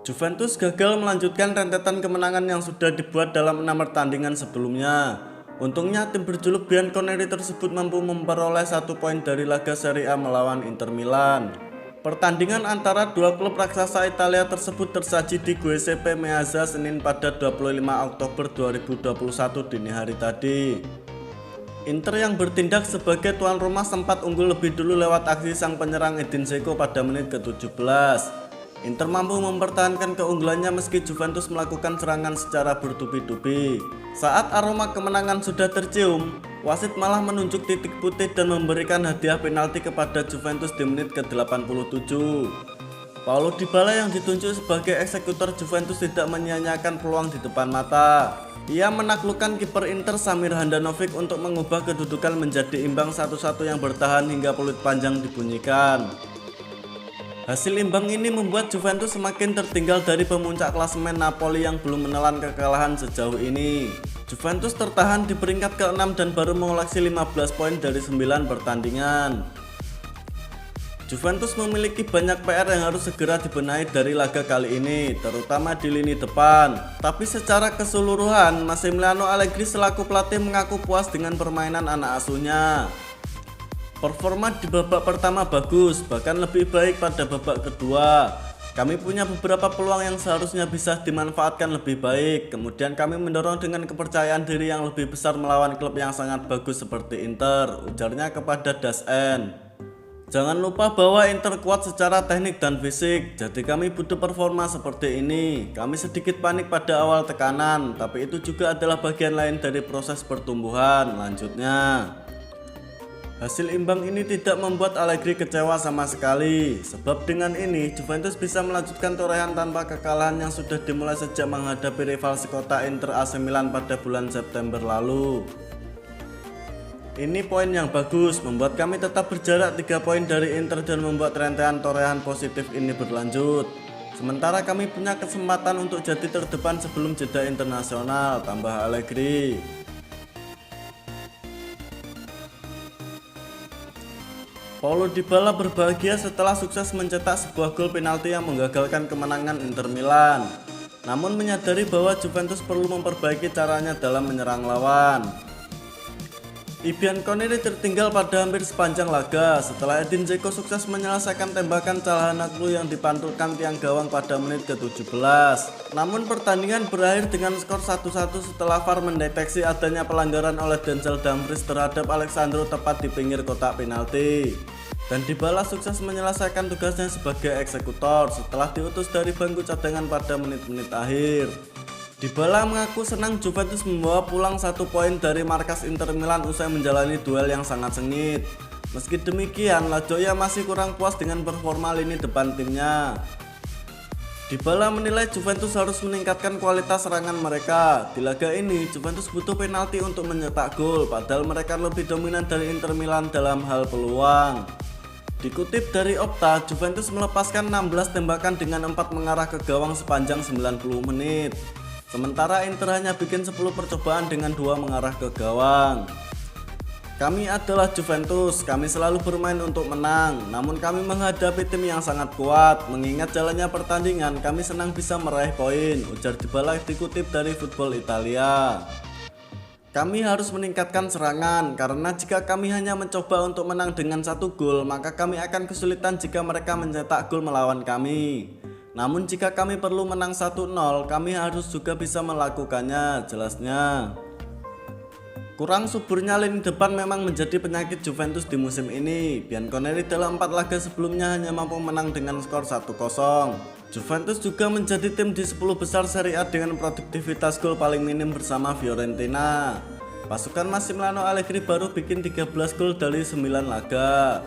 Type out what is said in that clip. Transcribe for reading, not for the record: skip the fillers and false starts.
Juventus gagal melanjutkan rentetan kemenangan yang sudah dibuat dalam 6 pertandingan sebelumnya. Untungnya tim berjuluk Bianconeri tersebut mampu memperoleh 1 poin dari laga Serie A melawan Inter Milan. Pertandingan antara dua klub raksasa Italia tersebut tersaji di Giuseppe Meazza Senin pada 25 Oktober 2021 dini hari tadi. Inter yang bertindak sebagai tuan rumah sempat unggul lebih dulu lewat aksi sang penyerang Edin Dzeko pada menit ke-17. Inter mampu mempertahankan keunggulannya meski Juventus melakukan serangan secara bertubi-tubi. Saat aroma kemenangan sudah tercium, wasit malah menunjuk titik putih dan memberikan hadiah penalti kepada Juventus di menit ke-87. Paulo Dybala yang ditunjuk sebagai eksekutor Juventus tidak menyia-nyiakan peluang di depan mata. Ia menaklukkan kiper Inter Samir Handanovic untuk mengubah kedudukan menjadi imbang 1-1 yang bertahan hingga peluit panjang dibunyikan. Hasil imbang ini membuat Juventus semakin tertinggal dari pemuncak klasemen Napoli yang belum menelan kekalahan sejauh ini. Juventus tertahan di peringkat ke-6 dan baru mengoleksi 15 poin dari 9 pertandingan. Juventus memiliki banyak PR yang harus segera dibenahi dari laga kali ini, terutama di lini depan. Tapi secara keseluruhan, Massimiliano Allegri selaku pelatih mengaku puas dengan permainan anak asuhnya. Performa di babak pertama bagus, bahkan lebih baik pada babak kedua. Kami punya beberapa peluang yang seharusnya bisa dimanfaatkan lebih baik. Kemudian kami mendorong dengan kepercayaan diri yang lebih besar melawan klub yang sangat bagus seperti Inter, ujarnya kepada DAZN. Jangan lupa bahwa Inter kuat secara teknik dan fisik, jadi kami butuh performa seperti ini. Kami sedikit panik pada awal tekanan, tapi itu juga adalah bagian lain dari proses pertumbuhan, lanjutnya. Hasil imbang ini tidak membuat Allegri kecewa sama sekali, sebab dengan ini Juventus bisa melanjutkan torehan tanpa kekalahan yang sudah dimulai sejak menghadapi rival sekota Inter AC Milan pada bulan September lalu. Ini poin yang bagus, membuat kami tetap berjarak 3 poin dari Inter dan membuat rentetan torehan positif ini berlanjut. Sementara kami punya kesempatan untuk jadi terdepan sebelum jeda internasional, tambah Allegri. Paulo Dybala berbahagia setelah sukses mencetak sebuah gol penalti yang menggagalkan kemenangan Inter Milan. Namun menyadari bahwa Juventus perlu memperbaiki caranya dalam menyerang lawan. Bianconeri tertinggal pada hampir sepanjang laga setelah Edin Dzeko sukses menyelesaikan tembakan Calhanoglu yang dipantulkan tiang gawang pada menit ke-17. Namun pertandingan berakhir dengan skor 1-1 setelah VAR mendeteksi adanya pelanggaran oleh Denzel Dumfries terhadap Alexandro tepat di pinggir kotak penalti. Dan Dybala sukses menyelesaikan tugasnya sebagai eksekutor setelah diutus dari bangku cadangan pada menit-menit akhir. Dybala mengaku senang Juventus membawa pulang 1 poin dari markas Inter Milan usai menjalani duel yang sangat sengit. Meski demikian, La Gioia masih kurang puas dengan performa lini depan timnya. Dybala menilai Juventus harus meningkatkan kualitas serangan mereka. Di laga ini, Juventus butuh penalti untuk mencetak gol, padahal mereka lebih dominan dari Inter Milan dalam hal peluang. Dikutip dari Opta, Juventus melepaskan 16 tembakan dengan 4 mengarah ke gawang sepanjang 90 menit. Sementara Inter hanya bikin 10 percobaan dengan 2 mengarah ke gawang. Kami adalah Juventus, kami selalu bermain untuk menang. Namun kami menghadapi tim yang sangat kuat. Mengingat jalannya pertandingan, kami senang bisa meraih poin, ujar Dybala dikutip dari Football Italia. Kami harus meningkatkan serangan, karena jika kami hanya mencoba untuk menang dengan 1 gol, maka kami akan kesulitan jika mereka mencetak gol melawan kami. Namun jika kami perlu menang 1-0, kami harus juga bisa melakukannya, jelasnya. Kurang suburnya lini depan memang menjadi penyakit Juventus di musim ini. Bianconeri dalam 4 laga sebelumnya hanya mampu menang dengan skor 1-0. Juventus juga menjadi tim di 10 besar Serie A dengan produktivitas gol paling minim bersama Fiorentina. Pasukan Massimiliano Allegri baru bikin 13 gol dari 9 laga.